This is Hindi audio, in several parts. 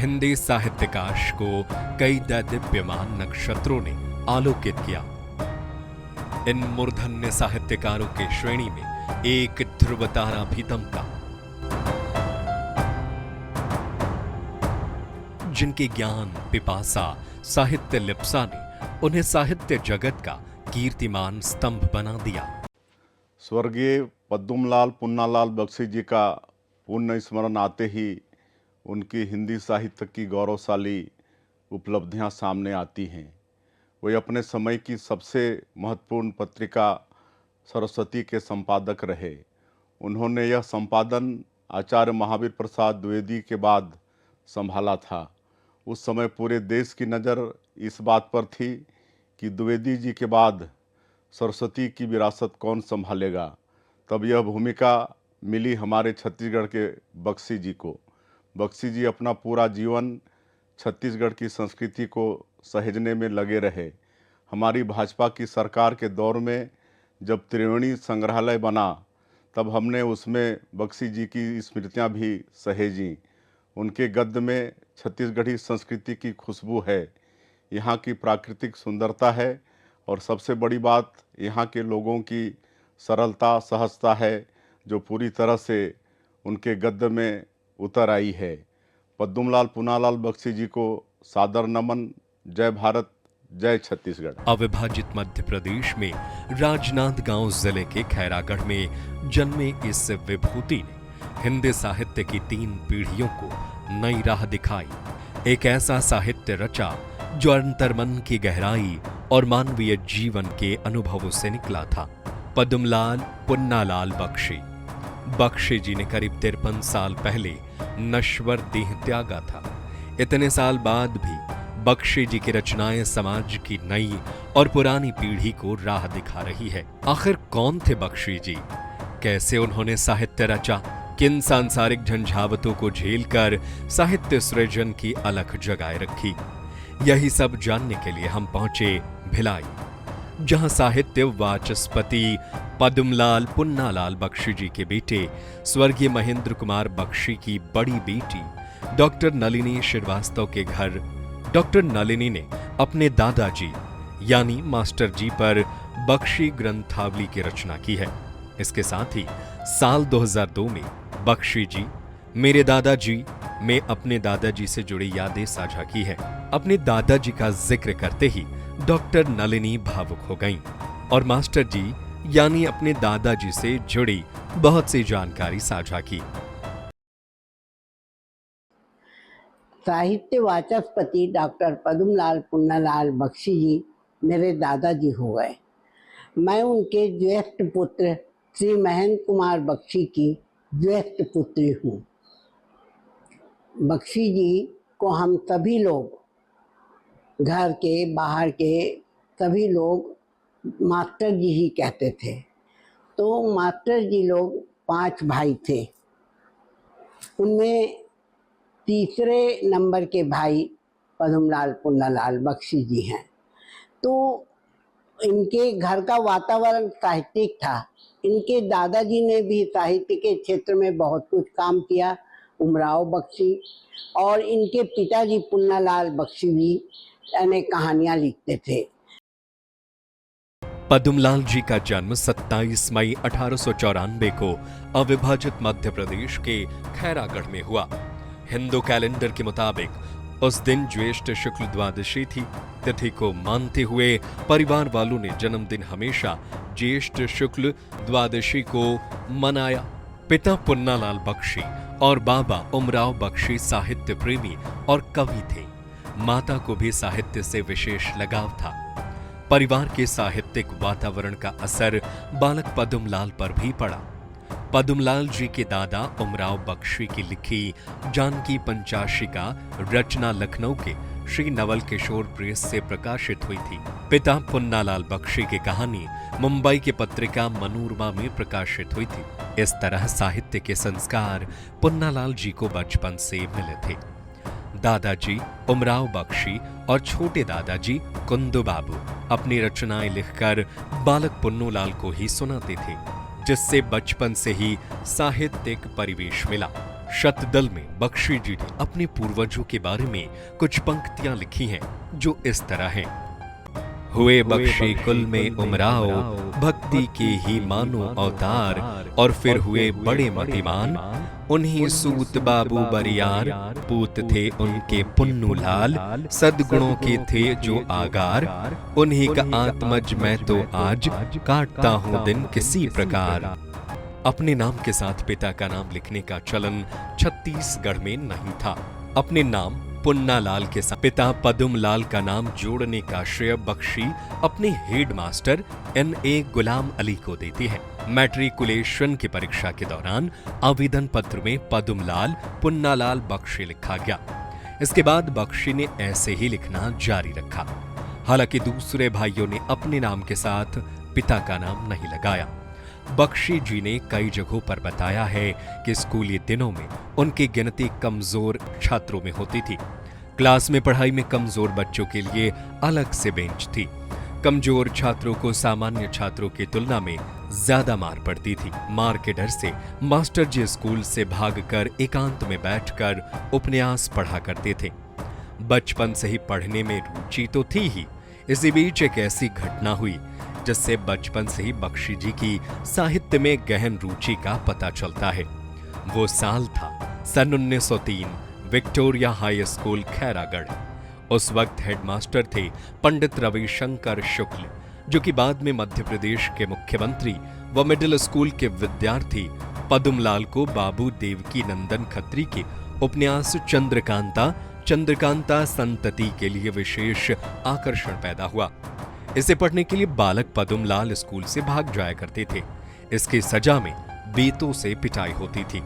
हिंदी साहित्यकाश को कई दैदीप्यमान नक्षत्रों ने आलोकित किया। इन मूर्धन्य साहित्यकारों की श्रेणी में एक ध्रुव तारा भी दमका, जिनके ज्ञान पिपासा साहित्य लिप्सा ने उन्हें साहित्य जगत का कीर्तिमान स्तंभ बना दिया। स्वर्गीय पद्मलाल पुन्नालाल बख्शी जी का पुण्य स्मरण आते ही उनकी हिंदी साहित्य की गौरवशाली उपलब्धियां सामने आती हैं। वे अपने समय की सबसे महत्वपूर्ण पत्रिका सरस्वती के संपादक रहे। उन्होंने यह संपादन आचार्य महावीर प्रसाद द्विवेदी के बाद संभाला था। उस समय पूरे देश की नज़र इस बात पर थी कि द्विवेदी जी के बाद सरस्वती की विरासत कौन संभालेगा। तब यह भूमिका मिली हमारे छत्तीसगढ़ के बख्शी जी को। बख्शी जी अपना पूरा जीवन छत्तीसगढ़ की संस्कृति को सहेजने में लगे रहे। हमारी भाजपा की सरकार के दौर में जब त्रिवेणी संग्रहालय बना तब हमने उसमें बख्शी जी की स्मृतियां भी सहेजी। उनके गद्य में छत्तीसगढ़ी संस्कृति की खुशबू है, यहाँ की प्राकृतिक सुंदरता है और सबसे बड़ी बात यहाँ के लोगों की सरलता सहजता है जो पूरी तरह से उनके गद्य में उतर आई है। पद्मलाल पुन्नालाल बख्शी जी को सादर नमन। जय भारत, जय छत्तीसगढ़। अविभाजित मध्य प्रदेश में राजनांदगांव जिले के खैरागढ़ में जन्मे इस विभूति ने हिंदी साहित्य की 3 पीढ़ियों को नई राह दिखाई। एक ऐसा साहित्य रचा जो अंतर्मन की गहराई और मानवीय जीवन के अनुभवों से निकला था। पद्मलाल पुन्नालाल बख्शी। बख्शी जी ने करीब 53 साल पहले नश्वर देह त्यागा था। इतने साल बाद भी बख्शी जी की रचनाएं समाज की नई और पुरानी पीढ़ी को राह दिखा रही है। आखिर कौन थे बख्शी जी? कैसे उन्होंने साहित्य रचा? किन सांसारिक झंझावतों को झेलकर साहित्य सृजन की अलख जगाए रखी? यही सब जानने के लिए हम पहुंचे भिलाई, जहां साहित्य वाचस्पति पद्मलाल पुन्नालाल बख्शी जी के बेटे स्वर्गीय महेंद्र कुमार बख्शी की बड़ी बेटी डॉक्टर नलिनी श्रीवास्तव के घर डॉक्टर नलिनी ने अपने दादाजी यानी मास्टर जी पर बख्शी ग्रंथावली की रचना की है। इसके साथ ही साल 2002 में बख्शी जी मेरे दादाजी में अपने दादाजी से जुड़ी यादें साझा की है। अपने दादाजी का जिक्र करते ही डॉक्टर नलिनी भावुक हो गईं और मास्टर जी यानी अपने दादाजी से जुड़ी बहुत सी जानकारी साझा की। साहित्य वाचस्पति डॉक्टर पद्मलाल पुन्नालाल बख्शी जी मेरे दादाजी हो गए। मैं उनके ज्येष्ठ पुत्र श्री महेंद्र कुमार बख्शी की ज्येष्ठ पुत्री हूँ। बख्शी जी को हम सभी लोग, घर के बाहर के सभी लोग मास्टर जी ही कहते थे। तो मास्टर जी लोग 5 भाई थे। उनमें तीसरे नंबर के भाई पद्मलाल पुन्नालाल बख्शी जी हैं। तो इनके घर का वातावरण साहित्यिक था। इनके दादाजी ने भी साहित्य के क्षेत्र में बहुत कुछ काम किया, उमराव बख्शी, और इनके पिताजी पुन्नालाल बख्शी भी अनेक कहानियां लिखते थे। पद्मलाल जी का जन्म 27 मई 1894 को अविभाजित मध्य प्रदेश के खैरागढ़ में हुआ। हिंदू कैलेंडर के मुताबिक उस दिन ज्येष्ठ शुक्ल द्वादशी थी। तिथि को मानते हुए परिवार वालों ने जन्मदिन हमेशा ज्येष्ठ शुक्ल द्वादशी को मनाया। पिता पुन्नालाल बख्शी और बाबा उमराव बख्शी साहित्य प्रेमी और कवि थे। माता को भी साहित्य से विशेष लगाव था। परिवार के साहित्यिक वातावरण का असर बालक पद्मलाल पर भी पड़ा। पद्मलाल जी के दादा उमराव बख्शी की लिखी जानकी पंचाशिका रचना लखनऊ के श्री नवल किशोर प्रेस से प्रकाशित हुई थी। पिता पुन्नालाल बख्शी की कहानी मुंबई की पत्रिका मनोरमा में प्रकाशित हुई थी। इस तरह साहित्य के संस्कार पुन्नालाल जी को बचपन से मिले थे। दादाजी उमराव बख्शी और छोटे दादाजी कुंदू बाबू अपनी रचनाएं लिखकर बालक पुन्नूलाल को ही सुनाते थे, जिससे बचपन से ही साहित्यिक परिवेश मिला। शतदल में बख्शी जी ने अपने पूर्वजों के बारे में कुछ पंक्तियां लिखी हैं जो इस तरह हैं। हुए बख्शी कुल में उमराओ, भक्ति के ही मानो अवतार, और फिर हुए बड़े मतिमान, उन्हीं सूत बाबू बरियार, पूत थे उनके पुन्नू लाल, सद्गुणों के थे जो आगार, उन्हीं का आत्मज मैं तो आज काटता हूं दिन किसी प्रकार। अपने नाम के साथ पिता का नाम लिखने का चलन छत्तीसगढ़ में नहीं था। अपने नाम पुन्नालाल के साथ पिता पदुमलाल का नाम जोड़ने का श्रेय बख्शी अपने हेडमास्टर N.A. गुलाम अली को देती है। मैट्रिकुलेशन की परीक्षा के दौरान आवेदन पत्र में पदुमलाल पुन्नालाल बख्शी लिखा गया। इसके बाद बख्शी ने ऐसे ही लिखना जारी रखा। हालांकि दूसरे भाइयों ने अपने नाम के साथ पिता का नाम नहीं लगाया। बख्शी जी ने कई जगहों पर बताया है कि स्कूली दिनों में उनकी गिनती कमजोर छात्रों में होती थी। क्लास में पढ़ाई में कमजोर बच्चों के लिए अलग से बेंच थी। कमजोर छात्रों को सामान्य छात्रों की तुलना में ज्यादा मार पड़ती थी। मार के डर से मास्टर जी स्कूल से भागकर एकांत में बैठकर उपन्यास पढ़ा करते थे। बचपन से ही पढ़ने में रुचि तो थी ही। इसी बीच एक ऐसी घटना हुई जिससे बचपन से ही बख्शी जी की साहित्य में गहन रुचि का पता चलता है। वो साल था सन 1903, विक्टोरिया हाई स्कूल खैरागढ़। उस वक्त हेडमास्टर थे पंडित रविशंकर शुक्ल, जो कि बाद में मध्य प्रदेश के मुख्यमंत्री व मिडिल स्कूल के विद्यार्थी पदुमलाल को बाबू देवकी नंदन खत्री के उपन्यास चंद्रकांता संतति के लिए विशेष आकर्षण पैदा हुआ। इसे पढ़ने के लिए बालक पदुमलाल स्कूल से भाग जाया करते थे। इसकी सजा में बेतों से पिटाई होती थी।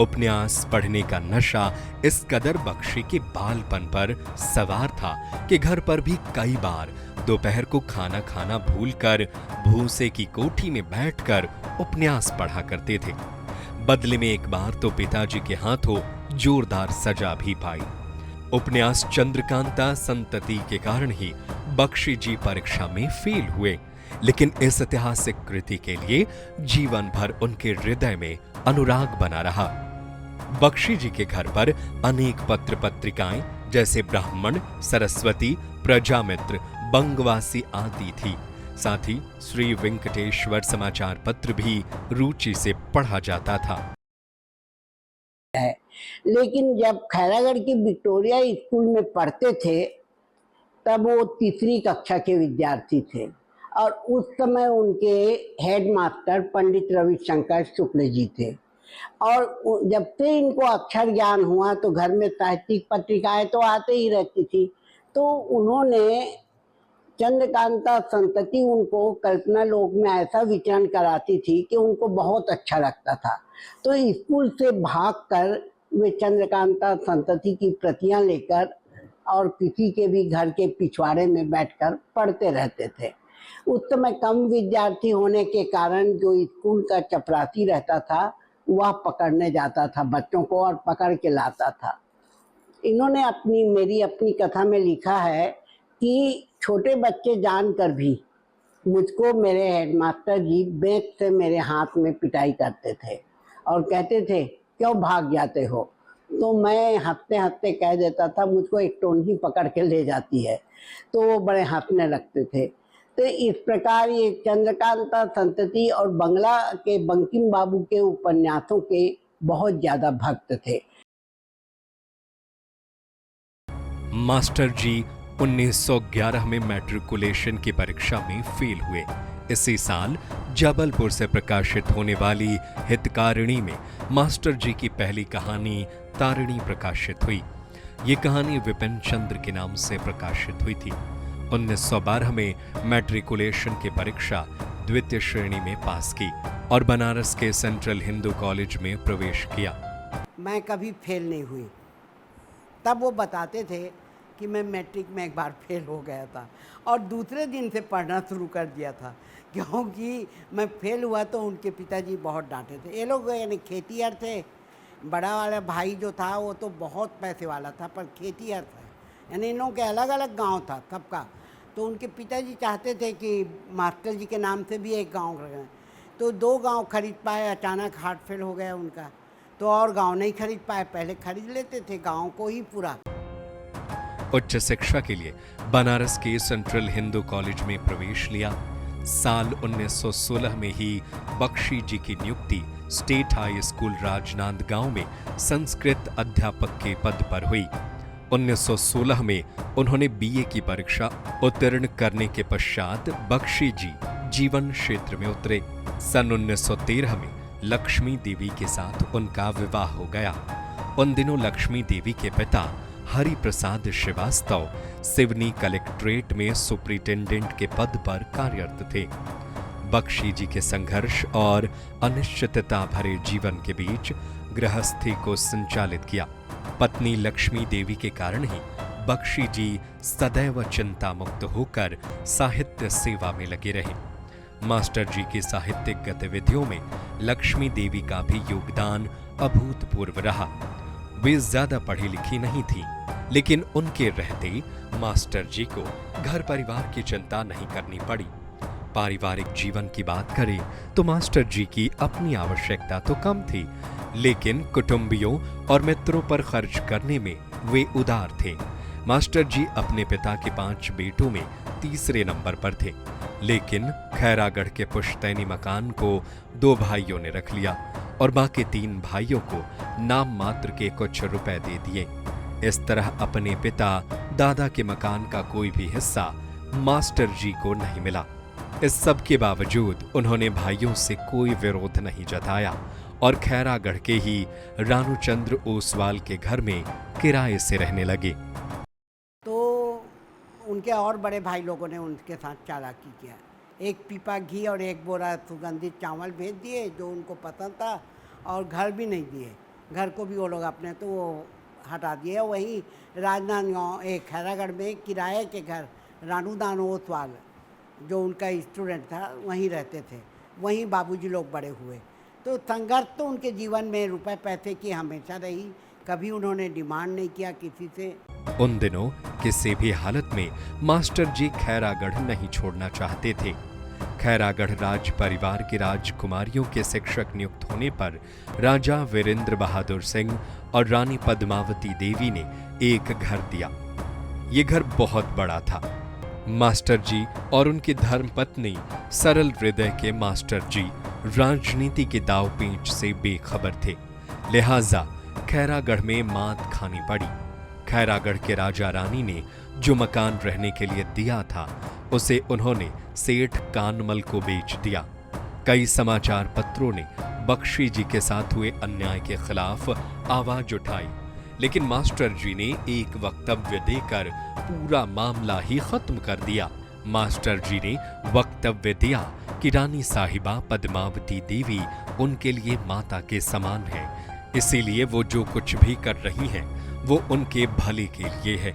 उपन्यास पढ़ने का नशा इस कदर बख्शी के बालपन पर सवार था कि घर पर भी कई बार दोपहर को खाना खाना भूलकर भूसे की कोठी में बैठकर उपन्यास पढ़ा करते थे। बदले में एक बार तो पिताजी के हाथों जोरदार सजा भी पाई। उपन्यास चंद्रकांता संतति के कारण ही बख्शी जी परीक्षा में फेल हुए, लेकिन इस ऐतिहासिक कृति के लिए जीवन भर उनके हृदय में अनुराग बना रहा। बख्शी जी के घर पर अनेक पत्र पत्रिकाएं जैसे ब्राह्मण, सरस्वती, प्रजामित्र, बंगवासी आदि थी। साथ ही श्री वेंकटेश्वर समाचार पत्र भी रुचि से पढ़ा जाता था। लेकिन जब खैरागढ़ की विक्टोरिया स्कूल में पढ़ते थे तब वो तीसरी कक्षा के विद्यार्थी थे और उस समय उनके हेडमास्टर पंडित रविशंकर शुक्ल जी थे। और जब से इनको अक्षर ज्ञान हुआ तो घर में साहित्यिक पत्रिकाएं तो आते ही रहती थी, तो उन्होंने चंद्रकांता संतति उनको कल्पना लोक में ऐसा विचरण कराती थी कि उनको बहुत अच्छा लगता था। तो स्कूल से भागकर वे चंद्रकांता संतति की प्रतियां लेकर और किसी के भी घर के पिछवाड़े में बैठकर पढ़ते रहते थे। उस समय कम विद्यार्थी होने के कारण जो स्कूल का चपरासी रहता था वह पकड़ने जाता था बच्चों को और पकड़ के लाता था। इन्होंने मेरी अपनी कथा में लिखा है कि छोटे बच्चे जानकर भी मुझको मेरे हेडमास्टर जी बेंच से मेरे हाथ में पिटाई करते थे और कहते थे क्यों भाग जाते हो, तो मैं हंसते हंसते कह देता था मुझको एक टोनही पकड़ के ले जाती है, तो वो बड़े हंसने लगते थे। तो इस प्रकार ये चंद्रकांता संतति और बंगला के बंकिम बाबू के उपन्यासों के बहुत ज्यादा भक्त थे। मास्टर जी 1911 में मैट्रिकुलेशन की परीक्षा में फेल हुए। इसी साल जबलपुर से प्रकाशित होने वाली हितकारिणी में मास्टर जी की पहली कहानी तारिणी प्रकाशित हुई। ये कहानी विपिन चंद्र के नाम से प्रकाशित हुई थी। 1912 में मैट्रिकुलेशन की परीक्षा द्वितीय श्रेणी में पास की और बनारस के सेंट्रल हिंदू कॉलेज में प्रवेश किया। मैं कभी फेल नहीं हुई। तब वो बताते थे कि मैं मैट्रिक में एक बार फेल हो गया था और दूसरे दिन से पढ़ना शुरू कर दिया था, क्योंकि मैं फेल हुआ तो उनके पिताजी बहुत डांटे थे। ये लोग यानी खेतीहर थे। बड़ा वाला भाई जो था वो तो बहुत पैसे वाला था पर खेतीहर था, यानी इन लोगों के अलग अलग गांव था सबका। तो उनके पिताजी चाहते थे कि मास्टर जी के नाम से भी एक गांव रखें, तो 2 गांव खरीद पाए। अचानक हार्ट फेल हो गया उनका, तो और गांव नहीं खरीद पाए, पहले खरीद लेते थे गांव को ही पूरा। उच्च शिक्षा के लिए बनारस के सेंट्रल हिंदू कॉलेज में प्रवेश लिया। साल 1916 में ही बख्शी जी की नियुक्ति स्टेट हाई स्कूल राजनांदगांव में संस्कृत अध्यापक के पद पर हुई। 1916 में उन्होंने बीए की परीक्षा उत्तीर्ण करने के पश्चात बख्शी जी जीवन क्षेत्र में उतरे। सन 1913 में लक्ष्मी देवी के साथ उनका विवाह हो गया। उन दिनों लक्ष्मी देवी के पिता हरि प्रसाद श्रीवास्तव सिवनी कलेक्ट्रेट में सुपरिटेंडेंट के पद पर कार्यरत थे। बख्शी जी के संघर्ष और अनिश्चितता भरे जीवन के बीच गृहस्थी को संचालित किया। पत्नी लक्ष्मी देवी के कारण ही बख्शी जी सदैव चिंता मुक्त होकर साहित्य सेवा में लगे रहे। मास्टर जी की साहित्यिक गतिविधियों में लक्ष्मी देवी का भी योगदान अभूतपूर्व रहा। वे ज्यादा पढ़ी लिखी नहीं थी, लेकिन उनके रहते मास्टर जी को घर परिवार की चिंता नहीं करनी पड़ी। पारिवारिक जीवन की बात करें तो मास्टर जी की अपनी आवश्यकता तो कम थी, लेकिन कुटुंबियों और मित्रों पर खर्च करने में वे उदार थे। मास्टर जी अपने पिता के 5 बेटों में तीसरे नंबर पर थे, लेकिन खैरागढ़ के पुश्तैनी मकान को 2 भाइयों ने रख लिया और बाकी 3 भाइयों को नाम मात्र के कुछ रुपए दे दिए। इस तरह अपने पिता दादा के मकान का कोई भी हिस्सा मास्टर जी को नहीं मिला। इस सब के बावजूद उन्होंने भाइयों से कोई विरोध नहीं जताया और खैरागढ़ के ही रानूचंद्र ओसवाल के घर में किराए से रहने लगे। तो उनके और बड़े भाई लोगों ने उनके साथ चालाकी किया। एक पीपा घी और एक बोरा सुगंधित चावल भेज दिए जो उनको पसंद था, और घर भी नहीं दिए। घर को भी वो लोग अपने तो वो हटा दिए। वहीं राजनांदगांव एक खैरागढ़ में किराए के घर रानूदान ओसवाल जो उनका स्टूडेंट था वहीं रहते थे। वहीं बाबूजी लोग बड़े हुए। तो संघर्ष तो उनके जीवन में रुपए पैसे की हमेशा रही, कभी उन्होंने डिमांड नहीं किया किसी से। उन दिनों किसी भी हालत में मास्टर जी खैरागढ़ नहीं छोड़ना चाहते थे। खैरागढ़ राज परिवार की राजकुमारियों के शिक्षक नियुक्त होने पर राजा वीरेंद्र बहादुर सिंह और रानी पद्मावती देवी ने एक घर दिया। ये घर बहुत बड़ा था। मास्टर जी और उनकी धर्मपत्नी सरल हृदय के मास्टर जी राजनीति के दाव पेंच से बेखबर थे, लिहाजा खैरागढ़ में मात खानी पड़ी। खैरागढ़ के राजा रानी ने जो मकान रहने के लिए दिया था उसे उन्होंने सेठ कानमल को बेच दिया। कई समाचार पत्रों ने बख्शी जी के साथ हुए अन्याय के खिलाफ आवाज उठाई, लेकिन मास्टर जी ने एक वक्तव्य देकर पूरा मामला ही खत्म कर दिया। मास्टर जी ने वक्तव्य दिया कि रानी साहिबा पद्मावती देवी उनके लिए माता के समान है, इसीलिए वो जो कुछ भी कर रही हैं वो उनके भले के लिए है।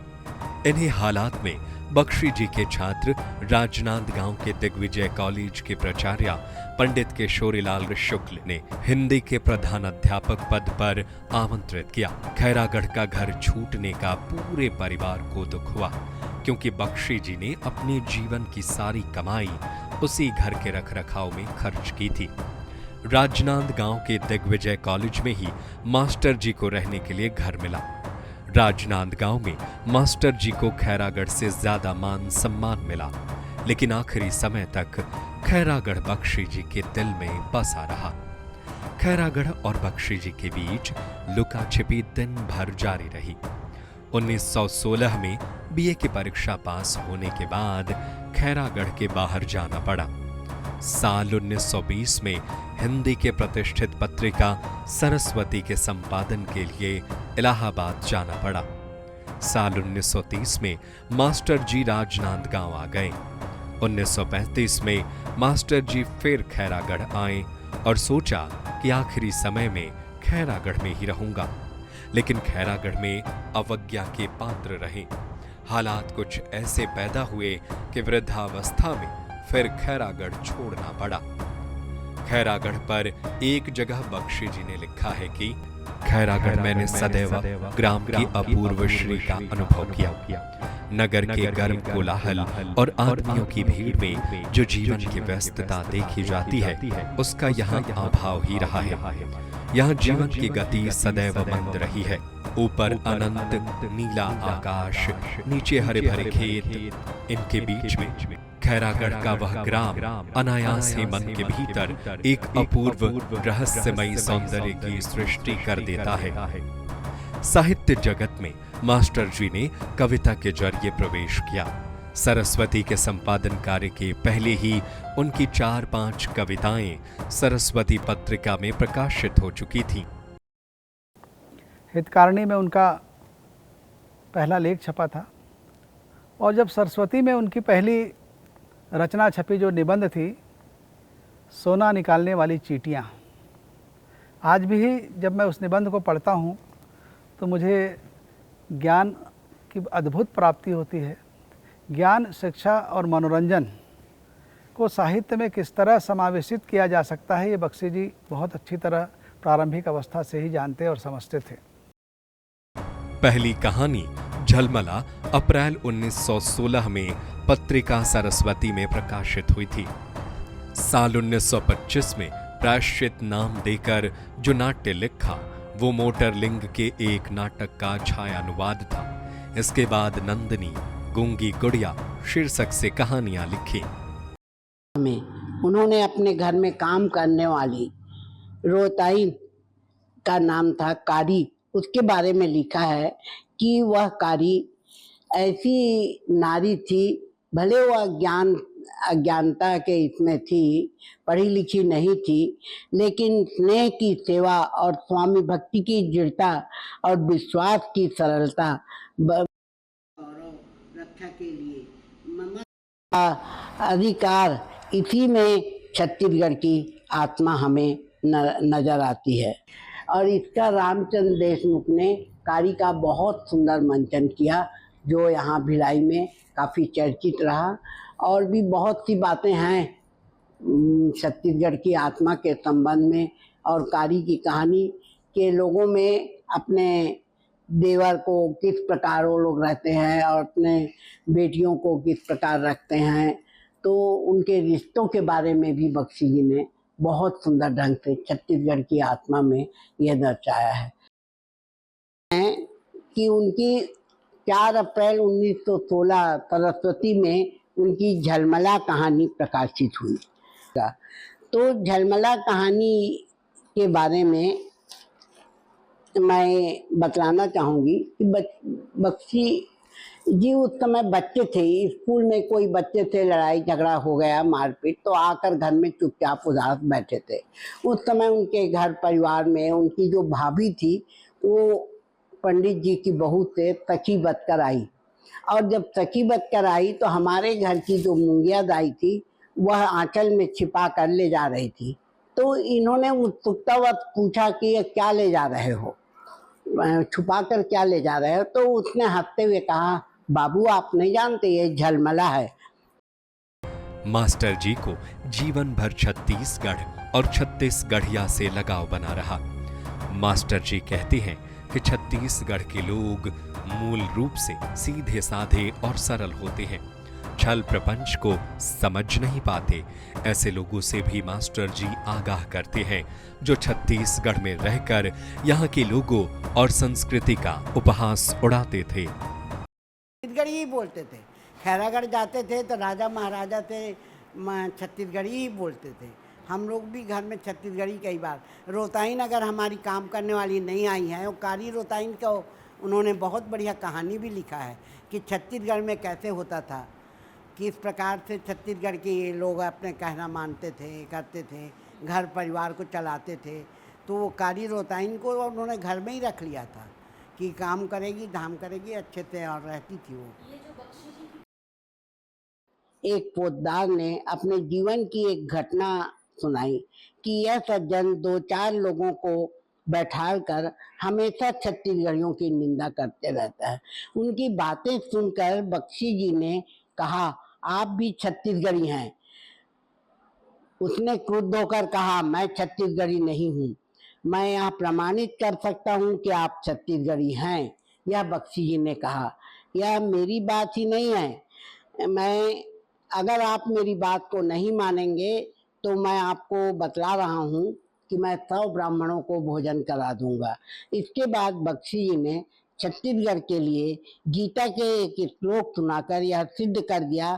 इन्हीं हालात में बख्शी जी के छात्र राजनांदगांव के दिग्विजय कॉलेज के प्राचार्य पंडित किशोरीलाल शुक्ल ने हिंदी के प्रधानाध्यापक पद पर आमंत्रित किया। खैरागढ़ का घर छूटने का पूरे परिवार को दुख हुआ, क्योंकि बख्शी जी ने अपने जीवन की सारी कमाई उसी घर के रखरखाव में खर्च की थी। राजनांदगांव के दिग्विजय कॉलेज में ही मास्टर जी को रहने के लिए घर मिला। राजनांदगांव में मास्टर जी को खैरागढ़ से ज्यादा मान सम्मान मिला, लेकिन आखिरी समय तक खैरागढ़ बख्शी जी के दिल में बसा रहा। खैरागढ़ और बख्शी जी के बीच लुका छिपी दिन भर जारी रही। 1916 में बीए की परीक्षा पास होने के बाद खैरागढ़ के बाहर जाना पड़ा। साल 1920 में हिंदी के प्रतिष्ठित पत्रिका सरस्वती के संपादन के लिए इलाहाबाद जाना पड़ा। साल 1930 में मास्टर जी राजनांदगांव आ गए। 1935 में मास्टर जी फिर खैरागढ़ आए और सोचा कि आखिरी समय में खैरागढ़ में ही रहूंगा, लेकिन खैरागढ़ में अवज्ञा के पात्र रहे। हालात कुछ ऐसे पैदा हुए कि वृद्धावस्था में फिर खैरागढ़ छोड़ना पड़ा। खैरागढ़ पर एक जगह बख्शी जी ने लिखा है कि खैरागढ़ मैंने सदैव ग्राम की अपूर्व श्री का अनुभव किया। नगर के गर्म कोलाहल और आदमियों की भीड़ में जो जीवन की व्यस्तता देखी जाती है, उसका यहाँ अभाव ही रहा है। यहाँ जीवन की गति सदैव मंद रही है। ऊपर अनंत नीला आकाश, नीचे हरे भरे खेत, इनके बीच में खैरागढ़ का वह ग्राम अनायास ही मन के भीतर एक अपूर्व रहस्यमयी सौंदर्य की सृष्टि कर देता है। साहित्य जगत में मास्टर जी ने कविता के जरिए प्रवेश किया। सरस्वती के संपादन कार्य के पहले ही उनकी 4-5 कविताएं सरस्वती पत्रिका में प्रकाशित हो चुकी थीं। हितकारिणी में उनका पहला लेख छपा था और जब सरस्वती में उनकी पहली रचना छपी जो निबंध थी सोना निकालने वाली चींटियाँ, आज भी जब मैं उस निबंध को पढ़ता हूँ तो मुझे ज्ञान की अद्भुत प्राप्ति होती है। ज्ञान, शिक्षा और मनोरंजन को साहित्य में किस तरह समावेशित किया जा सकता है, ये बख्शी जी बहुत अच्छी तरह प्रारंभिक अवस्था से ही जानते और समझते थे। पहली कहानी झलमला अप्रैल 1916 में पत्रिका सरस्वती में प्रकाशित हुई थी। साल 1925 में प्रायश्चित नाम देकर जो नाट्य लिखा वो मोटरलिंग के एक नाटक का छायानुवाद था। इसके बाद नंदिनी, गूंगी गुड़िया शीर्षक से कहानियां लिखी। उन्होंने अपने घर में काम करने वाली रोताई का नाम था कारी, उसके बारे में लिखा है कि वह कारी ऐसी नारी थी, भले वह अज्ञानता के इसमें थी, पढ़ी लिखी नहीं थी, लेकिन स्नेह की सेवा और स्वामी भक्ति की दृढ़ता और विश्वास की सरलता रक्षा के लिए अधिकार, इसी में छत्तीसगढ़ की आत्मा हमें नजर आती है। और इसका रामचंद्र देशमुख ने कारी का बहुत सुंदर मंचन किया जो यहाँ भिलाई में काफ़ी चर्चित रहा। और भी बहुत सी बातें हैं छत्तीसगढ़ की आत्मा के संबंध में और कारी की कहानी के लोगों में अपने देवर को किस प्रकार वो लोग रहते हैं और अपने बेटियों को किस प्रकार रखते हैं, तो उनके रिश्तों के बारे में भी बख्शी जी ने बहुत सुंदर ढंग से छत्तीसगढ़ की आत्मा में यह दर्शाया है कि उनकी 4 अप्रैल 1916 सरस्वती में उनकी झलमला कहानी प्रकाशित हुई। तो झलमला कहानी के बारे में मैं बतलाना चाहूँगी कि बख्शी जी उस समय बच्चे थे, स्कूल में कोई बच्चे से लड़ाई झगड़ा हो गया, मारपीट, तो आकर घर में चुपचाप उदास बैठे थे। उस समय उनके घर परिवार में उनकी जो भाभी थी वो पंडित जी की बहू से सखी बनकर आई, और जब सखी बनकर आई तो हमारे घर की जो मुंगिया दाई थी वह आंचल में छिपा कर ले जा रही थी। तो इन्होंने उत्सुकतावश पूछा कि ये क्या ले जा रहे हो, छुपा कर क्या ले जा रहे हो? तो उसने हंसते हुए कहा, बाबू आप नहीं जानते ये झलमला है। मास्टर जी को जीवन भर छत्तीसगढ़ और छत्तीसगढ़िया से लगाव बना रहा। मास्टर जी कहते हैं कि छत्तीसगढ़ के लोग मूल रूप से सीधे साधे और सरल होते हैं, छल प्रपंच को समझ नहीं पाते। ऐसे लोगों से भी मास्टर जी आगाह करते हैं जो छत्तीसगढ़ में रहकर यहाँ के लोगों और संस्कृति का उपहास उड़ाते थे। छत्तीसगढ़ी ही बोलते थे, खैरागढ़ जाते थे तो राजा महाराजा से छत्तीसगढ़ी ही बोलते थे। हम लोग भी घर में छत्तीसगढ़ी कई बार, रोताइन अगर हमारी काम करने वाली नहीं आई है, और कारी रोताइन का उन्होंने बहुत बढ़िया कहानी भी लिखा है कि छत्तीसगढ़ में कैसे होता था, किस प्रकार से छत्तीसगढ़ के लोग अपने कहना मानते थे, करते थे, घर परिवार को चलाते थे। तो वो कारी रोताइन को उन्होंने घर में ही रख लिया था कि काम करेगी, धाम करेगी, अच्छे से और रहती थी वो। एक पोतदार ने अपने जीवन की एक घटना सुनाई कि यह सज्जन 2-4 लोगों को बैठाल कर हमेशा छत्तीसगढ़ियों की निंदा करते रहता है। उनकी बातें सुनकर बख्शी जी ने कहा, आप भी छत्तीसगढ़ी हैं। उसने क्रुद्ध होकर कहा, मैं छत्तीसगढ़ी नहीं हूँ, मैं यहाँ प्रमाणित कर सकता हूँ कि आप छत्तीसगढ़ी हैं। यह बख्शी जी ने कहा, यह मेरी बात ही नहीं है, अगर आप मेरी बात को नहीं मानेंगे तो मैं आपको बतला रहा हूँ कि मैं 100 ब्राह्मणों को भोजन करा दूंगा। इसके बाद बख्शी जी ने छत्तीसगढ़ के लिए गीता के एक श्लोक सुनाकर यह सिद्ध कर दिया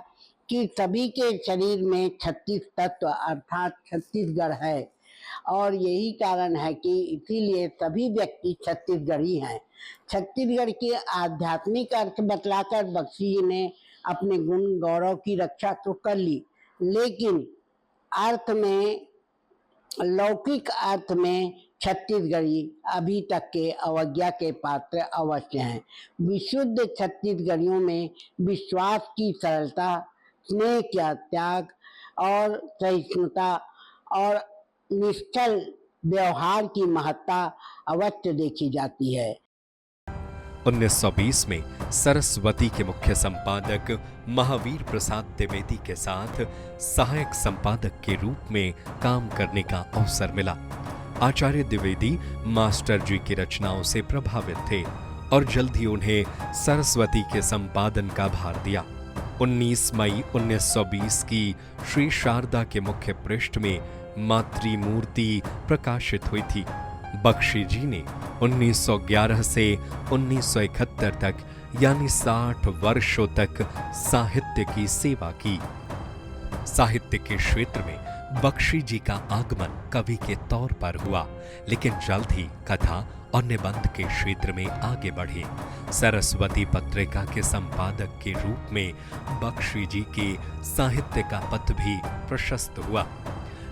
कि सभी के शरीर में 36 तत्व अर्थात छत्तीसगढ़ है, और यही कारण है कि इसीलिए सभी व्यक्ति छत्तीसगढ़ी हैं। छत्तीसगढ़ के आध्यात्मिक अर्थ बतलाकर बख्शी जी ने अपने गुण गौरव की रक्षा तो कर ली, लेकिन अर्थ में, लौकिक अर्थ में छत्तीसगढ़ी अभी तक के अवज्ञा के पात्र अवश्य हैं। विशुद्ध छत्तीसगढ़ियों में विश्वास की सरलता, स्नेह का त्याग और सहिष्णुता और निश्चल व्यवहार की महत्ता अवश्य देखी जाती है। 1920 में सरस्वती के मुख्य संपादक महावीर प्रसाद द्विवेदी के साथ सहायक संपादक के रूप में काम करने का अवसर मिला। आचार्य द्विवेदी मास्टर जी की रचनाओं से प्रभावित थे और जल्द ही उन्हें सरस्वती के संपादन का भार दिया। 19 मई 1920 की श्री शारदा के मुख्य पृष्ठ में मातृमूर्ति प्रकाशित हुई थी। बख्शी जी ने 1911 से 1971 तक यानी 60 वर्षों तक साहित्य की सेवा की। साहित्य के क्षेत्र में बख्शी जी का आगमन कवि के तौर पर हुआ, लेकिन जल्द ही कथा और निबंध के क्षेत्र में आगे बढ़े। सरस्वती पत्रिका के संपादक के रूप में बख्शी जी के साहित्य का पथ भी प्रशस्त हुआ,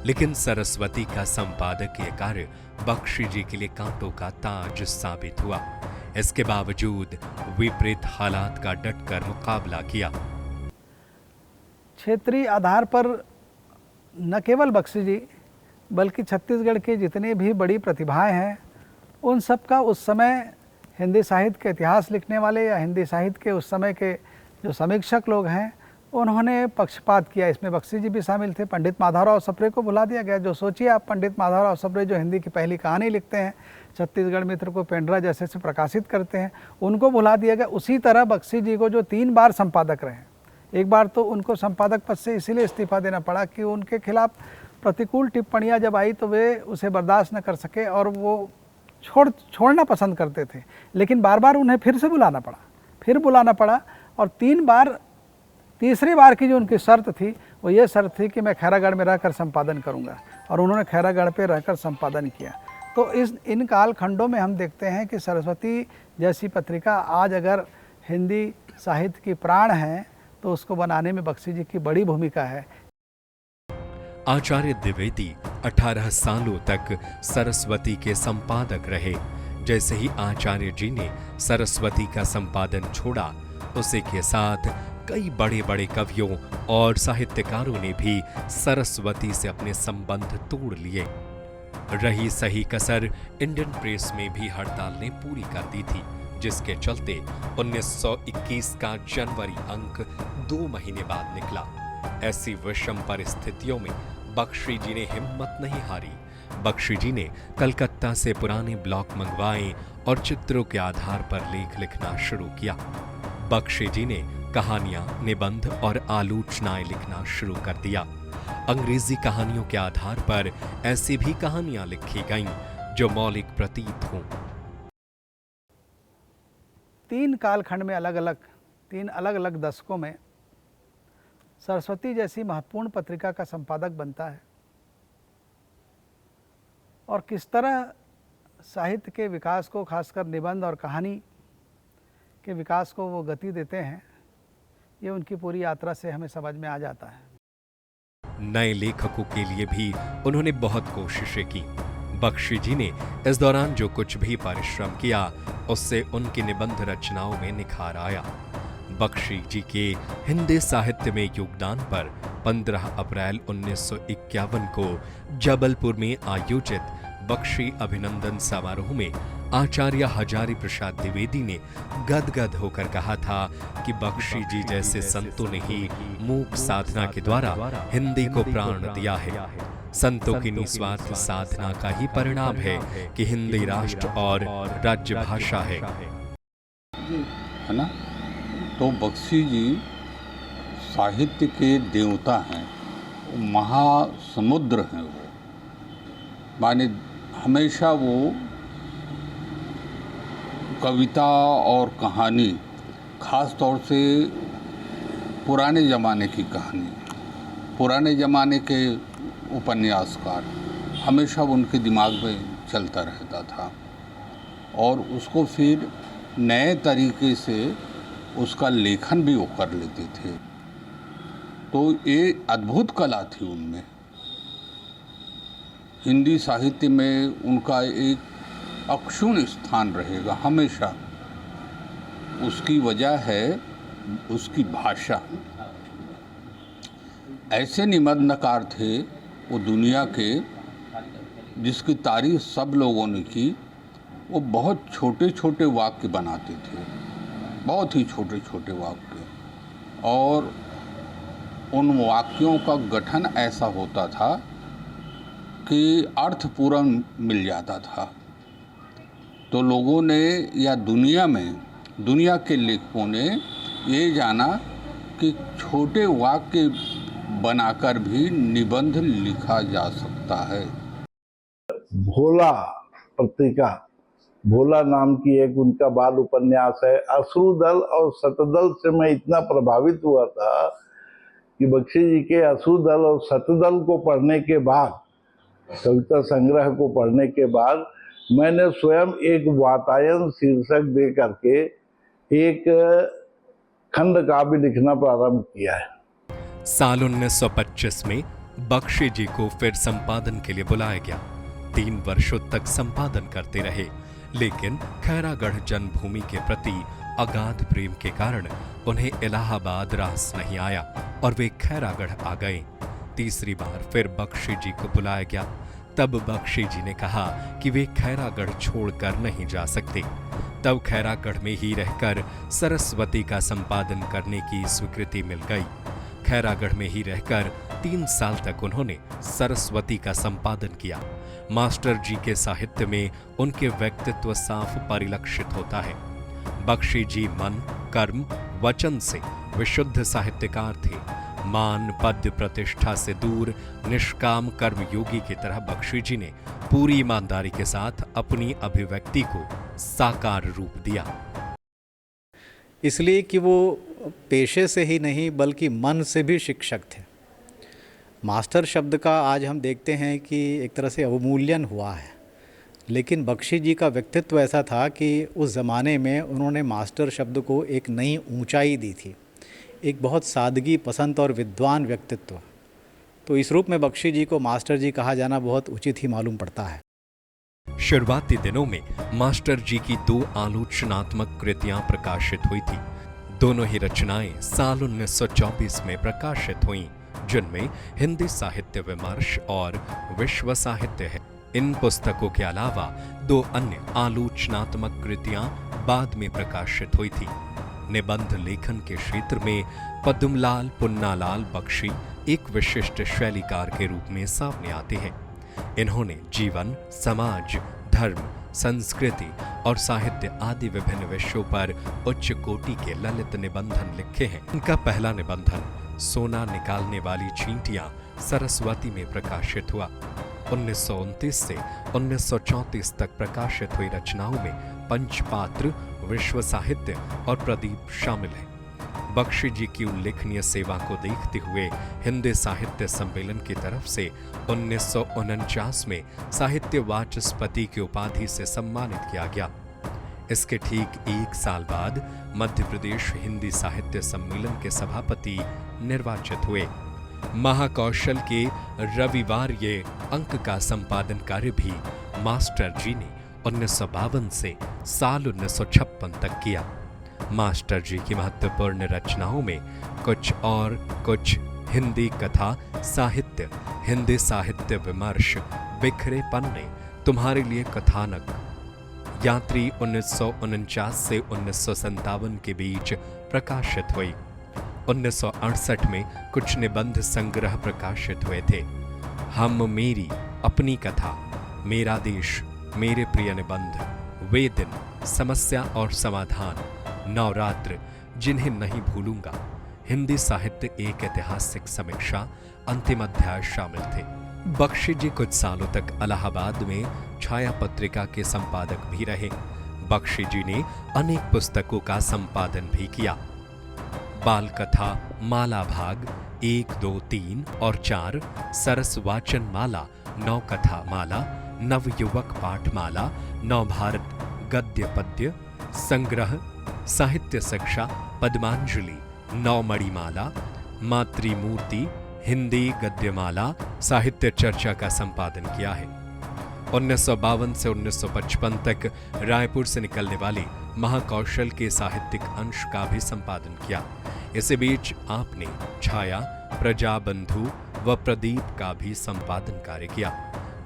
लेकिन सरस्वती का संपादकीय कार्य बख्शी जी के लिए कांटों का ताज साबित हुआ। इसके बावजूद विपरीत हालात का डटकर मुकाबला किया। क्षेत्रीय आधार पर न केवल बख्शी जी बल्कि छत्तीसगढ़ की जितनी भी बड़ी प्रतिभाएं हैं, उन सब का उस समय हिंदी साहित्य के इतिहास लिखने वाले या हिंदी साहित्य के उस समय के जो समीक्षक लोग हैं, उन्होंने पक्षपात किया। इसमें बख्शी जी भी शामिल थे। पंडित माधवराव सप्रे को बुला दिया गया। जो सोचिए आप, पंडित माधवराव सप्रे जो हिंदी की पहली कहानी लिखते हैं, छत्तीसगढ़ मित्र को पेंड्रा जैसे से प्रकाशित करते हैं, उनको बुला दिया गया। उसी तरह बख्शी जी को जो 3 बार संपादक रहे, एक बार तो उनको संपादक पद से इसीलिए इस्तीफा देना पड़ा कि उनके खिलाफ प्रतिकूल टिप्पणियां जब आई तो वे उसे बर्दाश्त न कर सके और वो छोड़ना पसंद करते थे। लेकिन बार बार उन्हें फिर से बुलाना पड़ा और 3 बार, तीसरी बार की जो उनकी शर्त थी वो ये शर्त थी कि मैं खैरागढ़ में रहकर संपादन करूंगा, और उन्होंने खैरागढ़ पे रहकर संपादन किया। तो इन कालखंडों में हम देखते हैं कि सरस्वती जैसी पत्रिका आज अगर हिंदी साहित्य की प्राण है तो उसको बनाने में बख्शी जी की बड़ी भूमिका है। आचार्य द्विवेदी 18 सालों तक सरस्वती के संपादक रहे। जैसे ही आचार्य जी ने सरस्वती का संपादन छोड़ा, उसी के साथ कई बड़े बड़े कवियों और साहित्यकारों ने भी सरस्वती से अपने संबंध तोड़ लिए। रही सही कसर इंडियन प्रेस में भी हड़ताल ने पूरी कर दी थी, जिसके चलते 1921 का जनवरी अंक 2 महीने बाद निकला। ऐसी विषम परिस्थितियों में बख्शी जी ने हिम्मत नहीं हारी। बख्शी जी ने कलकत्ता से पुराने ब्लॉक मंगवाए और चित्रों के आधार पर लेख लिखना शुरू किया। बख्शी जी ने कहानियां, निबंध और आलोचनाएं लिखना शुरू कर दिया। अंग्रेजी कहानियों के आधार पर ऐसी भी कहानियां लिखी गईं जो मौलिक प्रतीत हों। 3 कालखंड में तीन अलग अलग दशकों में सरस्वती जैसी महत्वपूर्ण पत्रिका का संपादक बनता है, और किस तरह साहित्य के विकास को, खासकर निबंध और कहानी के विकास को वो गति देते हैं, ये उनकी पूरी यात्रा से हमें समझ में आ जाता है। नए लेखकों के लिए भी उन्होंने बहुत कोशिशें की। बख्शी जी ने इस दौरान जो कुछ भी परिश्रम किया, उससे उनकी निबंध रचनाओं में निखार आया। बख्शी जी के हिंदी साहित्य में योगदान पर 15 अप्रैल 1951 को जबलपुर में आयोजित बख्शी अभिनंदन समारोह में आचार्य हजारी प्रसाद द्विवेदी ने गदगद होकर कहा था कि बख्शी जी जैसे संतों ने ही मूक साधना के द्वारा हिंदी को प्राण दिया है। संतों की निस्वार्थ साधना का ही परिणाम है कि हिंदी राष्ट्र और राज्य भाषा है ना। तो बख्शी जी साहित्य के देवता हैं, महासमुद्र हैं वो। माने हमेशा वो कविता और कहानी, ख़ास तौर से पुराने ज़माने की कहानी, पुराने ज़माने के उपन्यासकार हमेशा उनके दिमाग में चलता रहता था और उसको फिर नए तरीके से उसका लेखन भी वो कर लेते थे। तो ये अद्भुत कला थी उनमें। हिंदी साहित्य में उनका एक अक्षुण्ण स्थान रहेगा हमेशा। उसकी वजह है उसकी भाषा। ऐसे निबंधकार थे वो दुनिया के, जिसकी तारीफ सब लोगों ने की। वो बहुत छोटे छोटे वाक्य बनाते थे, बहुत ही छोटे छोटे वाक्य, और उन वाक्यों का गठन ऐसा होता था कि अर्थपूर्ण मिल जाता था। तो लोगों ने या दुनिया के लेखकों ने ये जाना कि छोटे वाक्य बनाकर भी निबंध लिखा जा सकता है। भोला पत्रिका, भोला नाम की एक उनका बाल उपन्यास है। अश्रुदल और शतदल से मैं इतना प्रभावित हुआ था कि बख्शी जी के अश्रुदल और शतदल को पढ़ने के बाद, कविता संग्रह को पढ़ने के बाद, मैंने स्वयं एक वातायन शीर्षक दे करके एक खंड काव्य लिखना प्रारंभ किया है। साल 1925 में बख्शी जी को फिर संपादन के लिए बुलाया गया। 3 वर्षों तक संपादन करते रहे, लेकिन खैरागढ़ जन्मभूमि के प्रति अगाध प्रेम के कारण उन्हें इलाहाबाद रास नहीं आया और वे खैरागढ़ आ गए। तीसरी बार फिर बख्शी जी को बुलाया गया। तब बख्शी जी ने कहा कि वे खैरागढ़ छोड़कर नहीं जा सकते। तब खैरागढ़ में ही रहकर सरस्वती का संपादन करने की स्वीकृति मिल गई। खैरागढ़ में ही रहकर 3 साल तक उन्होंने सरस्वती का संपादन किया। मास्टर जी के साहित्य में उनके व्यक्तित्व साफ परिलक्षित होता है। बख्शी जी मन, कर्म, वचन से विशुद्ध साहित्यकार थे। मान, पद, प्रतिष्ठा से दूर निष्काम कर्मयोगी की तरह बख्शी जी ने पूरी ईमानदारी के साथ अपनी अभिव्यक्ति को साकार रूप दिया। इसलिए कि वो पेशे से ही नहीं बल्कि मन से भी शिक्षक थे। मास्टर शब्द का आज हम देखते हैं कि एक तरह से अवमूल्यन हुआ है, लेकिन बख्शी जी का व्यक्तित्व ऐसा था कि उस ज़माने में उन्होंने मास्टर शब्द को एक नई ऊंचाई दी थी, एक बहुत सादगी पसंद और विद्वान व्यक्तित्व। तो इस रूप में बख्शी जी को मास्टर जी कहा जाना बहुत उचित ही मालूम पड़ता है। शुरुआती दिनों में मास्टर जी की 2 आलोचनात्मक कृतियां प्रकाशित हुई थी। दोनों ही रचनाएं साल 1924 में प्रकाशित हुईं, जिनमें हिंदी साहित्य विमर्श और विश्व साहित्य है। इन पुस्तकों के अलावा 2 अन्य आलोचनात्मक कृतियां बाद में प्रकाशित हुई थी। निबंध लेखन के क्षेत्र में पद्मलाल पुन्नालाल बख्शी एक विशिष्ट शैलीकार के रूप में सामने आते हैं। इन्होंने जीवन, समाज, धर्म, संस्कृति और साहित्य आदि विभिन्न विषयों पर उच्च कोटि के ललित निबंधन लिखे हैं। इनका पहला निबंधन सोना निकालने वाली चींटियां सरस्वती में प्रकाशित हुआ। 1929 से 1934 तक प्रकाशित हुई रचनाओं में पंचपात्र, विश्व साहित्य और प्रदीप शामिल हैं। बख्शी जी की उल्लेखनीय सेवा को देखते हुए हिंदी साहित्य सम्मेलन की तरफ से 1949 में साहित्य वाचस्पति की उपाधि से सम्मानित किया गया। इसके ठीक 1 साल बाद मध्य प्रदेश हिंदी साहित्य सम्मेलन के सभापति निर्वाचित हुए। महाकौशल के रविवार्य अंक का संपादन कार्य भी मास्टर जी ने 1952 से साल 1956 तक किया। मास्टर जी की महत्वपूर्ण रचनाओं में कुछ हिंदी कथा साहित्य, हिंदी साहित्य विमर्श, बिखरे पन्ने, तुम्हारे लिए कथानक, यात्री 1949 से 1957 के बीच प्रकाशित हुई। 1968 में कुछ निबंध संग्रह प्रकाशित हुए थे। हम, मेरी, अपनी कथा, मेरा देश, मेरे प्रिय निबंध, वे दिन, समस्या और समाधान, नवरात्र, जिन्हें नहीं भूलूंगा, हिंदी साहित्य एक ऐतिहासिक समीक्षा, अंतिम अध्याय शामिल थे। बख्शी जी कुछ सालों तक इलाहाबाद में छाया पत्रिका के संपादक भी रहे। बख्शी जी ने अनेक पुस्तकों का संपादन भी किया। बाल कथा माला भाग 1, 2, 3 और 4, सरस वाचन माला, नव कथा माला, नवयुवक पाठमाला, नवभारत गद्य पद्य संग्रह, साहित्य शिक्षा, पद्मांजलि, नवमणिमाला, मातृमूर्ति, हिंदी गद्यमाला, साहित्य चर्चा का संपादन किया है। 1952 से 1955 तक रायपुर से निकलने वाले महाकौशल के साहित्यिक अंश का भी संपादन किया। इसी बीच आपने छाया, प्रजाबंधु व प्रदीप का भी संपादन कार्य किया।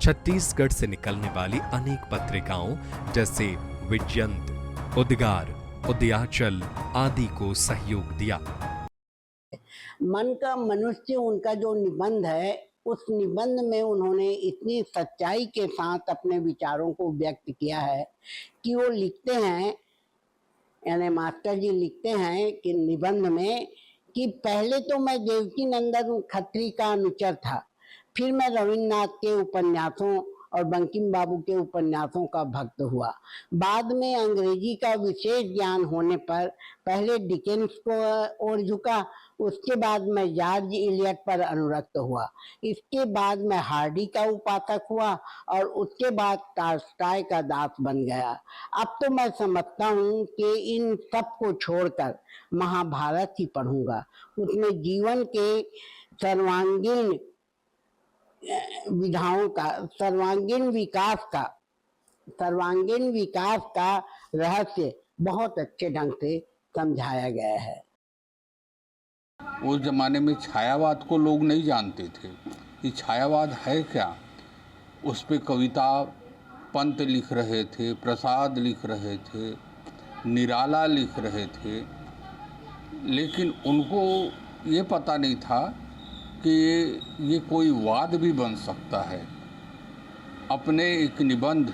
छत्तीसगढ़ से निकलने वाली अनेक पत्रिकाओं जैसे विजयंत, उद्गार, उदयाचल आदि को सहयोग दिया। मन का मनुष्य उनका जो निबंध है, उस निबंध में उन्होंने इतनी सच्चाई के साथ अपने विचारों को व्यक्त किया है कि वो लिखते हैं, यानी मास्टर जी लिखते हैं कि निबंध में कि पहले तो मैं देवकी नंदन खत्री का अनुचर था, फिर मैं रविन्द्रनाथ के उपन्यासों और बंकिम बाबू के उपन्यासों का भक्त हुआ। बाद में अंग्रेजी का विशेष ज्ञान होने पर पहले डिकेंस को ओर झुका, उसके बाद मैं जॉर्ज इलियट पर अनुरक्त हुआ, इसके बाद मैं हार्डी का उपासक हुआ और उसके बाद टॉल्स्टॉय का दास बन गया। अब तो मैं समझता हूँ कि इन सब को छोड़कर महाभारत ही पढ़ूंगा। उसमें जीवन के सर्वांगीण विधाओं का, सर्वांगीण विकास का रहस्य बहुत अच्छे ढंग से समझाया गया है। उस जमाने में छायावाद को लोग नहीं जानते थे कि छायावाद है क्या। उस पे कविता पंत लिख रहे थे, प्रसाद लिख रहे थे, निराला लिख रहे थे, लेकिन उनको ये पता नहीं था कि ये कोई वाद भी बन सकता है। अपने एक निबंध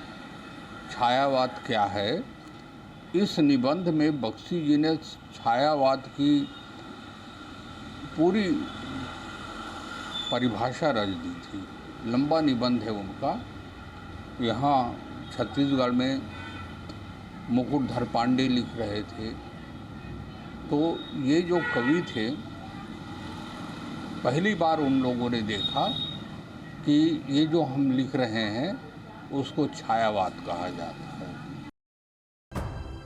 छायावाद क्या है, इस निबंध में बख्शी जी ने छायावाद की पूरी परिभाषा रच दी थी। लंबा निबंध है उनका। यहाँ छत्तीसगढ़ में मुकुटधर पांडे लिख रहे थे। तो ये जो कवि थे, पहली बार उन लोगों ने देखा कि ये जो हम लिख रहे हैं उसको छायावाद कहा जाता है।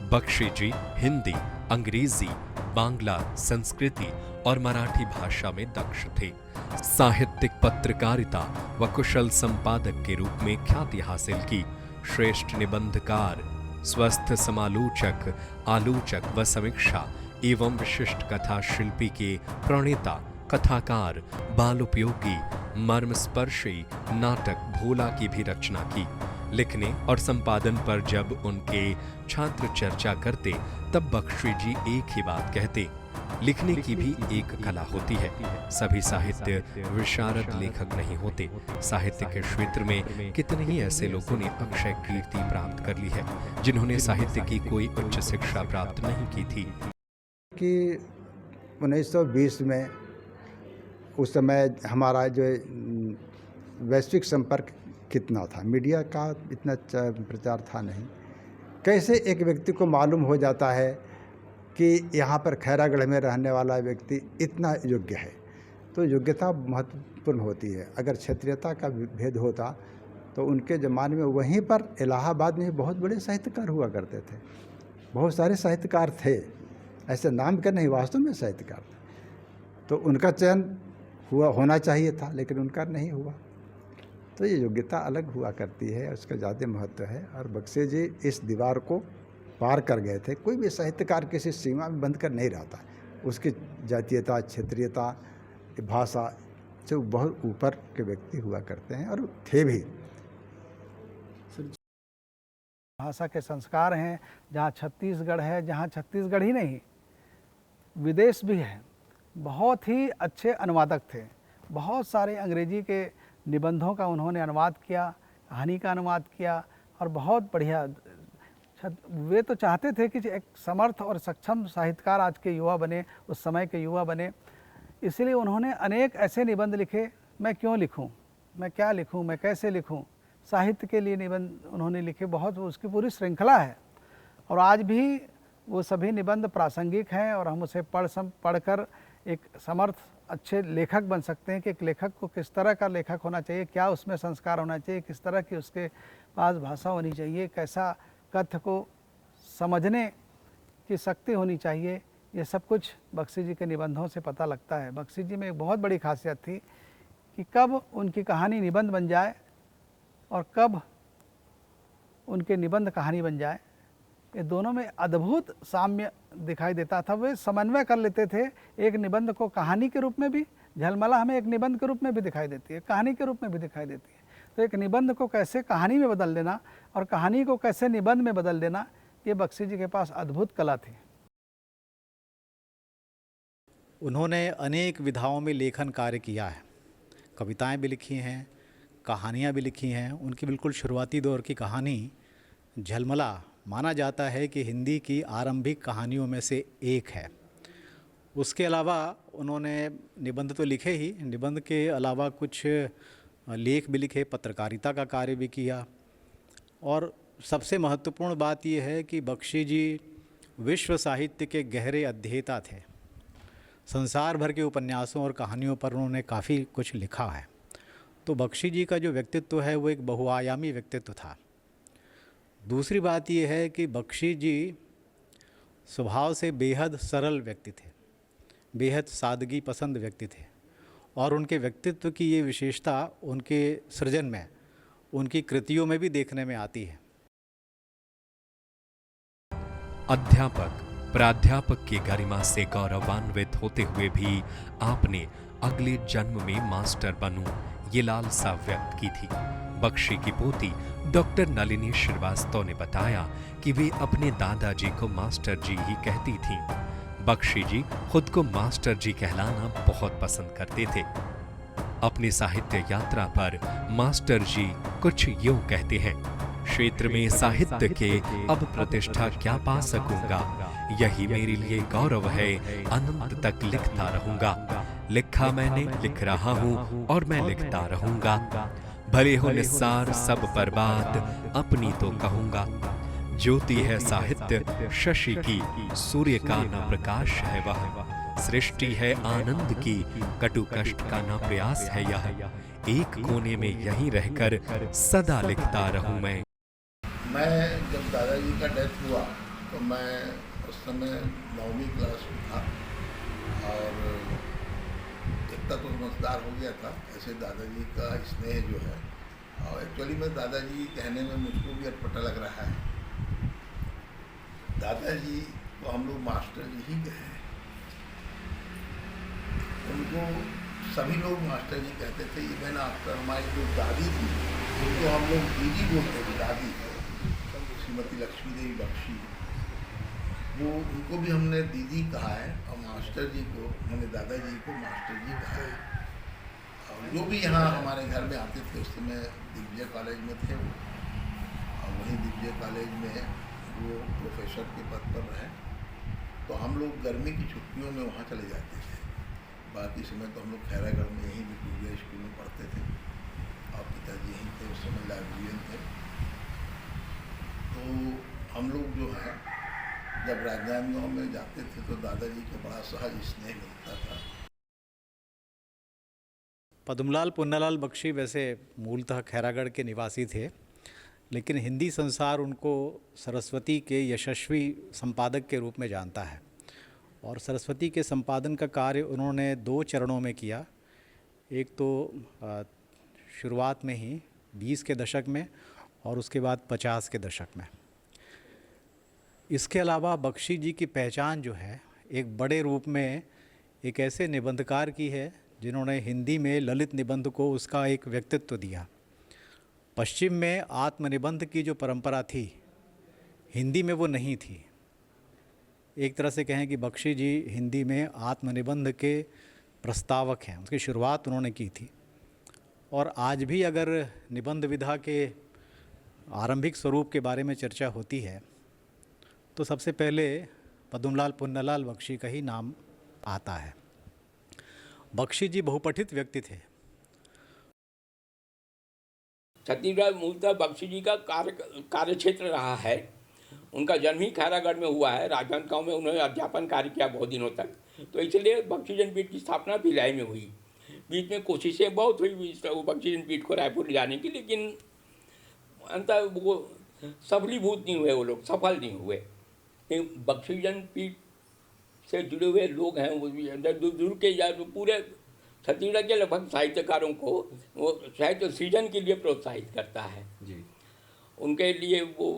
बख्शी जी हिंदी, अंग्रेजी, बांग्ला, संस्कृति और मराठी भाषा में दक्ष थे। साहित्यिक पत्रकारिता व कुशल संपादक के रूप में ख्याति हासिल की। श्रेष्ठ निबंधकार, स्वस्थ समालोचक, आलोचक व समीक्षा एवं विशिष्ट कथा शिल्पी के प्रणेता, कथाकार, बालोपयोगी, मर्मस्पर्शी नाटक भोला की भी रचना की। लिखने और संपादन पर जब उनके छात्र चर्चा करते तब बख्शी जी एक ही बात कहते, लिखने की भी एक कला होती है। सभी साहित्य विशारद लेखक नहीं होते। साहित्य के क्षेत्र में कितने ही ऐसे लोगों ने अक्षय कीर्ति प्राप्त कर ली है जिन्होंने साहित्य की कोई उच्च शिक्षा प्राप्त नहीं की थी। कि 1920 में उस समय हमारा जो वैश्विक संपर्क कितना था, मीडिया का इतना प्रचार था नहीं। कैसे एक व्यक्ति को मालूम हो जाता है कि यहाँ पर खैरागढ़ में रहने वाला व्यक्ति इतना योग्य है, तो योग्यता महत्वपूर्ण होती है। अगर क्षेत्रीयता का भेद होता तो उनके ज़माने में वहीं पर इलाहाबाद में बहुत बड़े साहित्यकार हुआ करते थे। बहुत सारे साहित्यकार थे, ऐसे नाम के नहीं, वास्तव में साहित्यकार थे। तो उनका चयन होना चाहिए था, लेकिन उनका नहीं हुआ। तो ये योग्यता अलग हुआ करती है, उसका ज़्यादा महत्व है। और बख्शी जी इस दीवार को पार कर गए थे। कोई भी साहित्यकार किसी सीमा में बंद कर नहीं रहता। उसकी जातीयता, क्षेत्रीयता, भाषा से बहुत ऊपर के व्यक्ति हुआ करते हैं और थे भी। भाषा के संस्कार हैं। जहाँ छत्तीसगढ़ है, जहाँ छत्तीसगढ़ ही नहीं विदेश भी है, बहुत ही अच्छे अनुवादक थे। बहुत सारे अंग्रेजी के निबंधों का उन्होंने अनुवाद किया, कहानी का अनुवाद किया और बहुत बढ़िया। वे तो चाहते थे कि एक समर्थ और सक्षम साहित्यकार आज के युवा बने, उस समय के युवा बने। इसलिए उन्होंने अनेक ऐसे निबंध लिखे। मैं क्यों लिखूं, मैं क्या लिखूं, मैं कैसे लिखूं। साहित्य के लिए निबंध उन्होंने लिखे, बहुत उसकी पूरी श्रृंखला है और आज भी वो सभी निबंध प्रासंगिक हैं और हम उसे पढ़कर एक समर्थ अच्छे लेखक बन सकते हैं कि एक लेखक को किस तरह का लेखक होना चाहिए, क्या उसमें संस्कार होना चाहिए, किस तरह की उसके पास भाषा होनी चाहिए, कैसा कथ्य को समझने की शक्ति होनी चाहिए। ये सब कुछ बख्शी जी के निबंधों से पता लगता है। बख्शी जी में एक बहुत बड़ी खासियत थी कि कब उनकी कहानी निबंध बन जाए और कब उनके निबंध कहानी बन जाए, ये दोनों में अद्भुत साम्य दिखाई देता था। वे समन्वय कर लेते थे, एक निबंध को कहानी के रूप में भी, झलमला हमें एक निबंध के रूप में भी दिखाई देती है, कहानी के रूप में भी दिखाई देती है। तो एक निबंध को कैसे कहानी में बदल देना और कहानी को कैसे निबंध में बदल देना, ये बख्शी जी के पास अद्भुत कला थी। उन्होंने अनेक विधाओं में लेखन कार्य किया है, कविताएं भी लिखी हैं, कहानियां भी लिखी हैं। उनकी बिल्कुल शुरुआती दौर की कहानी झलमला माना जाता है कि हिंदी की आरंभिक कहानियों में से एक है। उसके अलावा उन्होंने निबंध तो लिखे ही, निबंध के अलावा कुछ लेख भी लिखे, पत्रकारिता का कार्य भी किया। और सबसे महत्वपूर्ण बात यह है कि बख्शी जी विश्व साहित्य के गहरे अध्येता थे। संसार भर के उपन्यासों और कहानियों पर उन्होंने काफ़ी कुछ लिखा है। तो बख्शी जी का जो व्यक्तित्व है वो एक बहुआयामी व्यक्तित्व था। दूसरी बात यह है कि बख्शी जी स्वभाव से बेहद सरल व्यक्ति थे, बेहद सादगी पसंद व्यक्ति थे और उनके व्यक्तित्व की ये विशेषता उनके सृजन में, उनकी कृतियों में भी देखने में आती है। अध्यापक प्राध्यापक की गरिमा से गौरवान्वित होते हुए भी आपने अगले जन्म में मास्टर बनूं ये लालसा व्यक्त की थी। बख्शी की पोती डॉक्टर नलिनी श्रीवास्तव ने बताया कि वे अपने दादाजी को मास्टर जी ही कहती थीं। बख्शी जी खुद को मास्टर जी कहलाना बहुत पसंद करते थे। अपनी साहित्य यात्रा पर मास्टर जी कुछ यूं कहते हैं, क्षेत्र में साहित्य के अब प्रतिष्ठा क्या पा सकूंगा, यही मेरे लिए गौरव है, अनंत तक लिखता रहूंगा। लिखा मैंने, लिख रहा हूं और मैं लिखता रहूंगा। भले हो निस्सार सब पर बात, अपनी तो कहूंगा। ज्योति है साहित्य शशि की, सूर्य का न प्रकाश है वह। सृष्टि है आनंद की, कटु कष्ट का न प्रयास है यह। एक कोने में यहीं रहकर सदा लिखता रहूं मैं। जब दादाजी का डेथ हुआ तो मैं उस समय 9वीं क्लास में था और इतना तो समझदार हो गया था। ऐसे दादाजी का स्नेह जो है, और एक्चुअली में दादाजी कहने में मुझको भी अटपटा लग रहा है। दादाजी को हम लोग मास्टर जी ही कहे, उनको सभी लोग मास्टर जी कहते थे। इवन आफ्टर हमारी जो दादी थी उनको हम लोग दीदी बोलते थे, दादी श्रीमती लक्ष्मी देवी बख्शी, वो उनको भी हमने दीदी कहा है और मास्टर जी को, मैंने दादाजी को मास्टर जी कहा है। और जो भी यहाँ हमारे घर में आते थे उस समय दिग्विजय कॉलेज में थे वो, और वहीं दिग्विजय कॉलेज में वो प्रोफेसर के पद पर रहे। तो हम लोग गर्मी की छुट्टियों में वहाँ चले जाते थे। बाकी समय तो हम लोग खैरागढ़ में यहीं विक्टोरिया स्कूल में पढ़ते थे और पिताजी यहीं थे, उस समय लाइब्रेरियन थे। तो हम लोग जो है जब राजनांदगांव में जाते थे तो दादाजी को बड़ा सहज स्नेह मिलता था। पद्मलाल पुन्नालाल बख्शी वैसे मूलतः खैरागढ़ के निवासी थे, लेकिन हिंदी संसार उनको सरस्वती के यशस्वी संपादक के रूप में जानता है। और सरस्वती के संपादन का कार्य उन्होंने 2 चरणों में किया। एक तो शुरुआत में ही 20 के दशक में और उसके बाद 50 के दशक में। इसके अलावा बख्शी जी की पहचान जो है एक बड़े रूप में एक ऐसे निबंधकार की है जिन्होंने हिंदी में ललित निबंध को उसका एक व्यक्तित्व दिया। पश्चिम में आत्मनिबंध की जो परंपरा थी, हिंदी में वो नहीं थी। एक तरह से कहें कि बख्शी जी हिंदी में आत्मनिबंध के प्रस्तावक हैं, उसकी शुरुआत उन्होंने की थी। और आज भी अगर निबंध विधा के आरंभिक स्वरूप के बारे में चर्चा होती है तो सबसे पहले पद्मलाल पुन्नालाल बख्शी का ही नाम आता है। बख्शी जी बहुपठित व्यक्ति थे। छत्तीसगढ़ मूलतः बख्शी जी का कार्य क्षेत्र रहा है। उनका जन्म ही खैरागढ़ में हुआ है। राजनांदगांव में उन्होंने अध्यापन कार्य किया बहुत दिनों तक, तो इसलिए बख्शीजन पीठ की स्थापना भिलाई में हुई। बीच में कोशिशें बहुत हुई बख्शीजन पीठ को रायपुर ले जाने की, लेकिन अंततः वो सफलीभूत नहीं हुए, वो लोग सफल नहीं हुए। बख्शीजन पीठ से जुड़े हुए लोग हैं वो भी दूर दूर के या पूरे छत्तीसगढ़ के लगभग साहित्यकारों को वो साहित्य सृजन के लिए प्रोत्साहित करता है जी। उनके लिए वो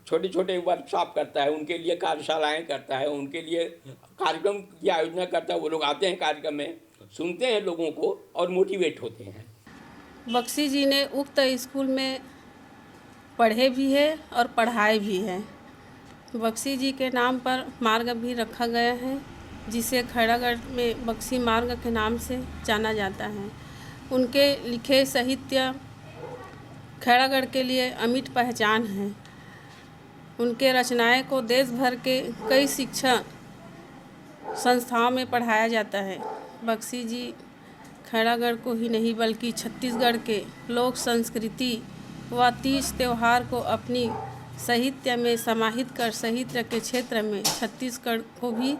छोटे छोटे वर्कशॉप करता है, उनके लिए कार्यशालाएं करता है, उनके लिए कार्यक्रम की आयोजना करता है। वो लोग आते हैं कार्यक्रम में, सुनते हैं लोगों को और मोटिवेट होते हैं। बख्शी जी ने उक्त स्कूल में पढ़े भी है और पढ़ाए भी है। बख्शी जी के नाम पर मार्ग भी रखा गया है, जिसे खैरागढ़ में बख्शी मार्ग के नाम से जाना जाता है। उनके लिखे साहित्य खैरागढ़ के लिए अमिट पहचान है। उनके रचनाएं को देश भर के कई शिक्षा संस्थाओं में पढ़ाया जाता है। बख्शी जी खैरागढ़ को ही नहीं बल्कि छत्तीसगढ़ के लोक संस्कृति व तीज त्यौहार को अपनी साहित्य में समाहित कर साहित्य के क्षेत्र में छत्तीसगढ़ को भी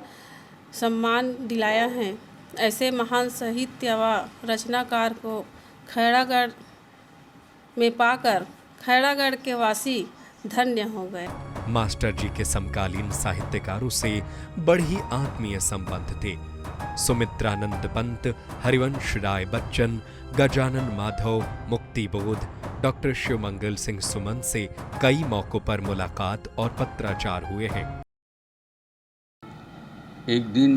सम्मान दिलाया है। ऐसे महान साहित्य व रचनाकार को खैरागढ़ में पाकर खैरागढ़ के वासी धन्य हो गए। मास्टर जी के समकालीन साहित्यकारों से बड़ी आत्मीय संबंध थे। सुमित्रानंद पंत, हरिवंश राय बच्चन, गजानन माधव, मुक्तिबोध, डॉक्टर शिवमंगल सिंह सुमन से कई मौकों पर मुलाकात और पत्राचार हुए हैं। एक दिन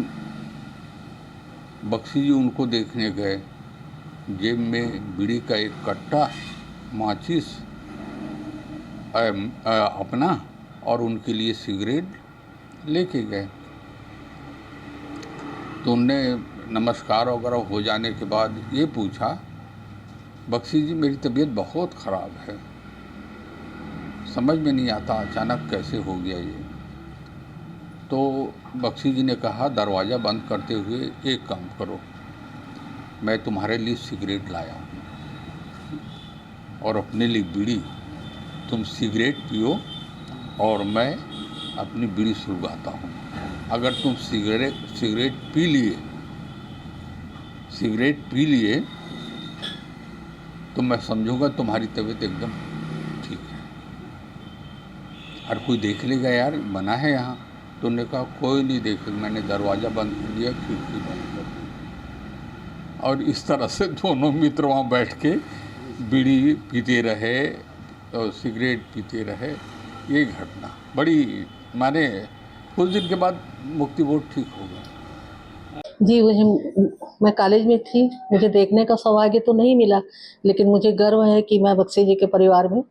बख्शी जी उनको देखने गए, जेब में बीड़ी का एक कट्टा, माचिस अपना और उनके लिए सिगरेट लेके गए। तो उनने नमस्कार वगैरह हो जाने के बाद ये पूछा, बख्शी जी मेरी तबीयत बहुत ख़राब है, समझ में नहीं आता अचानक कैसे हो गया ये। तो बख्शी जी ने कहा दरवाज़ा बंद करते हुए, एक काम करो, मैं तुम्हारे लिए सिगरेट लाया हूँ और अपने लिए बीड़ी, तुम सिगरेट पियो और मैं अपनी बीड़ी सुलगाता हूँ। अगर तुम सिगरेट पी लिए तो मैं समझूंगा तुम्हारी तबीयत एकदम ठीक है। हर कोई देख लेगा यार, मना है यहाँ। तो उन्होंने कहा कोई नहीं देखेगा, मैंने दरवाज़ा बंद कर दिया, खिड़की बंद कर दी। और इस तरह से दोनों मित्र वहाँ बैठ के बीड़ी पीते रहे और सिगरेट पीते रहे। ये घटना बड़ी, माने कुछ दिन के बाद मुक्तिबोध ठीक हो गया। जी मैं कॉलेज में थी, मुझे देखने का सौभाग्य तो नहीं मिला, लेकिन मुझे गर्व है कि मैं बख्शी जी के परिवार में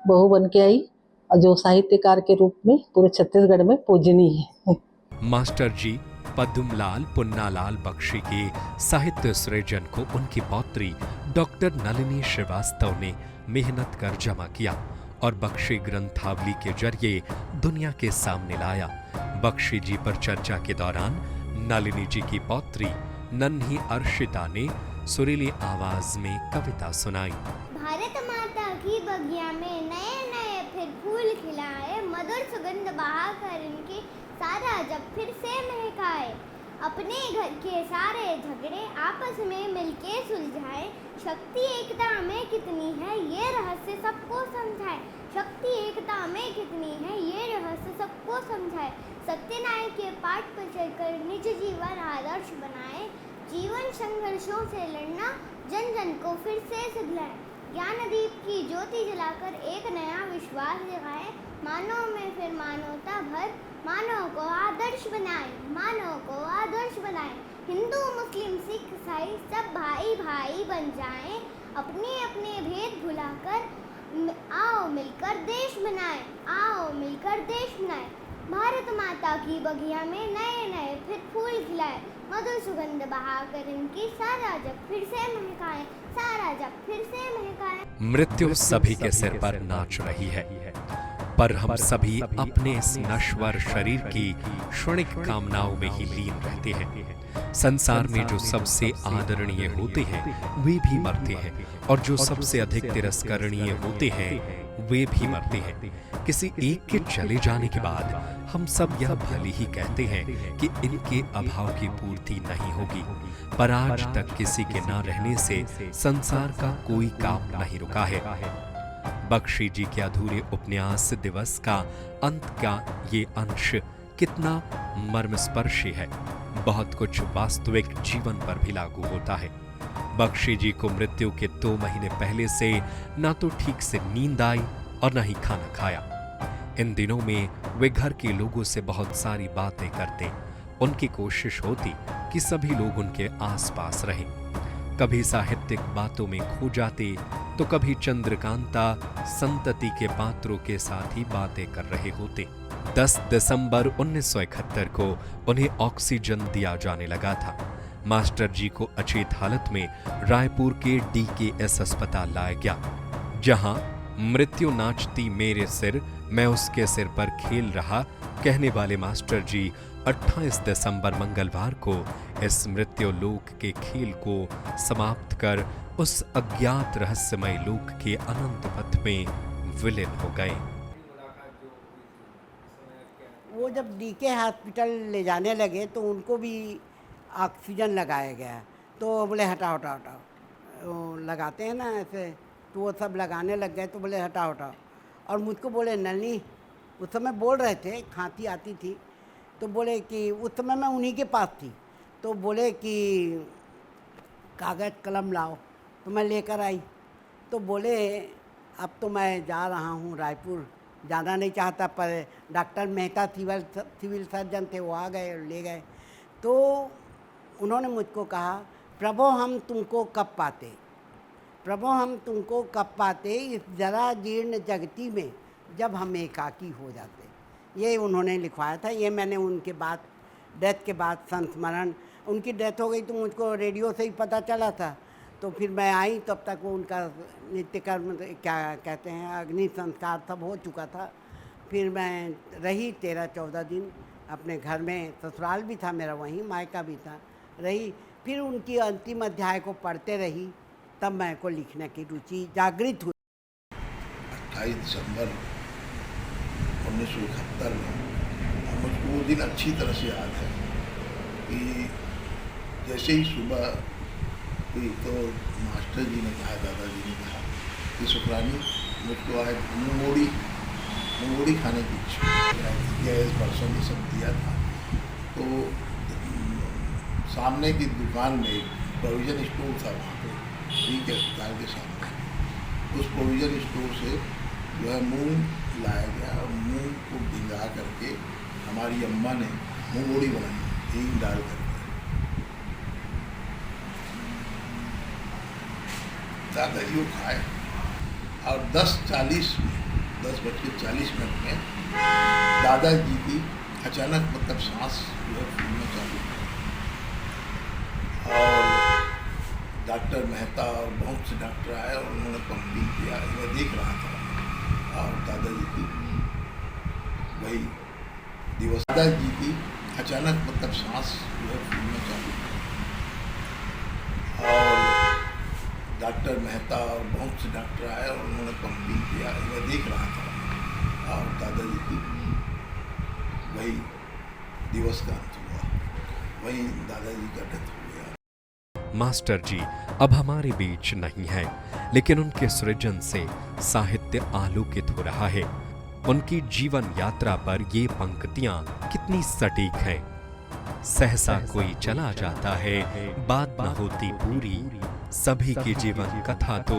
बहू बन के आई और जो साहित्यकार के रूप में पूरे छत्तीसगढ़ में पूजनीय है। मास्टर जी पद्मलाल पुन्नालाल बख्शी के साहित्य सृजन को उनकी पौत्री डॉक्टर नलिनी श्रीवास्तव ने मेहनत कर जमा किया और बख्शी ग्रंथावली के जरिए दुनिया के सामने लाया। बख्शी जी पर चर्चा के दौरान नलिनी जी की पौत्री नन्ही अर्शिता ने सुरीली आवाज में कविता सुनाई। भारत माता की बगिया में नए नए फिर फूल खिलाए, मधुर सुगंध बहाकर इनके सारा जब फिर से महकाए। अपने घर के सारे झगड़े आपस में मिलके सुलझाए। शक्ति एकता में कितनी है ये रहस्य सबको समझाए। शक्ति एकता में कितनी है ये रहस्य सबको समझाए। सत्यनारायण के पाठ पर चलकर निज जीवन आदर्श बनाए। जीवन संघर्षों से लड़ना जन जन को फिर से सिखलाए। ज्ञानदीप की ज्योति जलाकर एक नया विश्वास जगाए। मानव में फिर मानवता भर, मानव को आदर्श बनाए, मानव को आदर्श बनाए। हिंदू मुस्लिम सिख ईसाई सब भाई भाई बन जाएं। अपने अपने भेद भुलाकर आओ मिलकर देश बनाए, आओ मिलकर देश बनाए। भारत माता की बगिया में नए नए फिर फूल खिलाए। मधुर सुगंध बहाकर इनकी सारा जग फिर से महकाए, सारा जग फिर से महकाए। मृत्यु सभी के सिर पर नाच रही है। पर हम सभी अपने इस नश्वर शरीर की क्षणिक कामनाओं में ही लीन रहते हैं। संसार में जो सबसे आदरणीय होते हैं वे भी मरते हैं, और जो सबसे अधिक तिरस्करणीय होते हैं वे भी मरते हैं। किसी एक के चले जाने के बाद हम सब यह भले ही कहते हैं कि इनके अभाव की पूर्ति नहीं होगी, पर आज तक किसी के न रहने से संसार का कोई काम नहीं रुका है। बख्शी जी के अधूरे उपन्यास दिवस का अंत का ये अंश कितना मर्मस्पर्शी है। बहुत कुछ वास्तविक जीवन पर भी लागू होता है। बख्शी जी को मृत्यु के 2 महीने पहले से ना तो ठीक से नींद आई और न ही खाना खाया। इन दिनों में वे घर के लोगों से बहुत सारी बातें करते। उनकी कोशिश होती कि सभी लोग उनके आसपास रहें। कभी साहित्यिक बातों में खो जाते तो कभी चंद्रकांता संतति के पात्रों के साथ ही बातें कर रहे होते। 10 दिसंबर 1971 को उन्हें ऑक्सीजन दिया जाने लगा था। मास्टर जी को अचेत हालत में रायपुर के DKS अस्पताल लाया गया, जहां मृत्यु नाचती मेरे सिर, मैं उसके सिर पर खेल रहा कहने वाले मास्टर जी 28 दिसंबर मंगलवार को इस मृत्यु लोक के खेल को समाप्त कर उस अज्ञात रहस्यमय लोक के अनंत पथ में विलीन हो गए। वो जब DK हॉस्पिटल ले जाने लगे तो उनको भी ऑक्सीजन लगाया गया, तो बोले हटाओ हटाओ हटाओ, लगाते हैं ना ऐसे, तो वो सब लगाने लग गए, तो बोले हटाओ हटाओ। और मुझको बोले नलनी, उस समय बोल रहे थे, खांसी आती थी, तो बोले कि उस समय मैं उन्हीं के पास थी, तो बोले कि कागज़ कलम लाओ, तो मैं लेकर आई। तो बोले अब तो मैं जा रहा हूँ रायपुर, जाना नहीं चाहता, पर डॉक्टर मेहता सिविल सर्जन थे, वो आ गए और ले गए। तो उन्होंने मुझको कहा, प्रभु हम तुमको कब पाते, प्रभु हम तुमको कब पाते इस जरा जीर्ण जगती में, जब हम एकाकी हो जाते। ये उन्होंने लिखवाया था। ये मैंने उनके बाद, डेथ के बाद संस्मरण, उनकी डेथ हो गई तो मुझको रेडियो से ही पता चला था, तो फिर मैं आई, तब तक वो उनका नित्य कर्म, क्या कहते हैं, अग्नि संस्कार सब हो चुका था। फिर मैं रही 13-14 दिन अपने घर में, ससुराल भी था मेरा वहीं, मायका भी था, रही। फिर उनकी अंतिम अध्याय को पढ़ते रही, तब मैं को लिखने की रुचि जागृत हुई। 28 दिसंबर 1971 में मुझको वो दिन अच्छी तरह से याद है कि जैसे ही सुबह हुई तो मास्टर जी ने कहा, दादाजी ने कहा कि शुक्रानी मुझको आज मूंगोड़ी खाने की इच्छा, गैस बरसों में सब दिया था। तो सामने की दुकान में प्रोविज़न स्टोर था, वहाँ पे ठीक है अस्पताल के सामने, उस प्रोविज़न स्टोर से जो है मूंग लाया गया, और मूंग को भिंगा करके हमारी अम्मा ने मूंगोड़ी बनाई, हींग डाल करके। दादाजी वो खाए, और 10:40 में, 10:40 में दादाजी की अचानक मतलब सांस जो है फूलना चालू, और डॉक्टर मेहता और बहुत से डॉक्टर आए और उन्होंने पंपिंग किया, मैं देख रहा था। और दादाजी की वही दिवस, दादाजी की अचानक मतलब सांस जो है फूलना चालू, और डॉक्टर मेहता और बहुत से डॉक्टर आए और उन्होंने पंपिंग किया, मैं देख रहा था। और दादाजी की वही दिवस का अंत हुआ, वही दादाजी का डेथ हो गया। मास्टर जी अब हमारे बीच नहीं है, लेकिन उनके सृजन से साहित्य आलोकित हो रहा है। उनकी जीवन यात्रा पर ये पंक्तियां कितनी सटीक हैं। सहसा कोई चला जाता है, बात न होती पूरी, सभी की जीवन कथा तो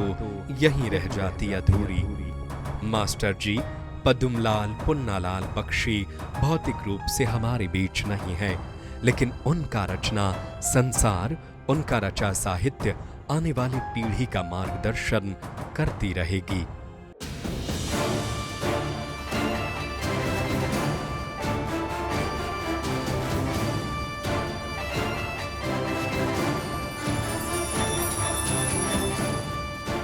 यहीं रह जाती अधूरी। मास्टर जी पद्मलाल पुन्नालाल बख्शी भौतिक रूप से हमारे बीच नहीं है, लेकिन उनका रचना संसार, उनका रचा साहित्य आने वाली पीढ़ी का मार्गदर्शन करती रहेगी।